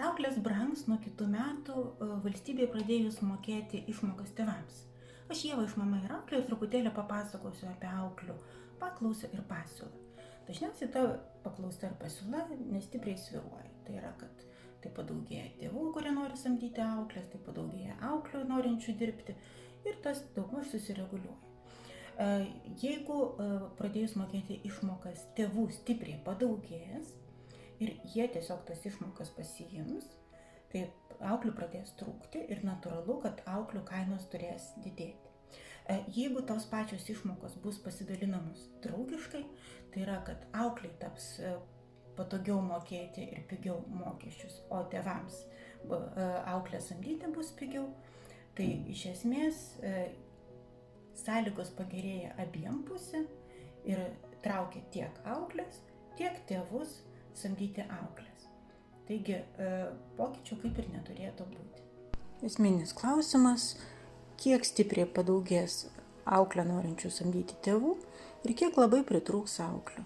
Ar auklės brangs nuo kitų metų valstybei pradėjus mokėti išmokas tėvams? Aš Ieva iš Mama ir auklė ir truputėlį papasakosiu apie auklių paklausą ir pasiūlą. Dažniausiai ta paklausa ir pasiūla nestipriai svyruoja. Tai yra, kad tai padaugėja tėvų, kurie nori samdyti auklės, tai padaugėja auklių norinčių dirbti ir tas daugmaž susireguliuoja. Jeigu pradėjus mokėti išmokas tėvų stipriai padaugės ir jie tiesiog tas išmokas pasiims, tai auklių pradės trūkti ir natūralu, kad auklių kainos turės didėti. Jeigu tos pačios išmokos bus pasidalinamos draugiškai, tai yra, kad aukliai taps patogiau mokėti ir pigiau mokesčius, o tėvams auklę samdyti bus pigiau, tai iš esmės sąlygos pagerėja abiem pusėm ir traukia tiek auklės, tiek tėvus samdyti auklės. Taigi pokyčių kaip ir neturėtų būti. Esminis klausimas, kiek stipriai padaugės auklę norinčių samdyti tėvų ir kiek labai pritrūks auklių.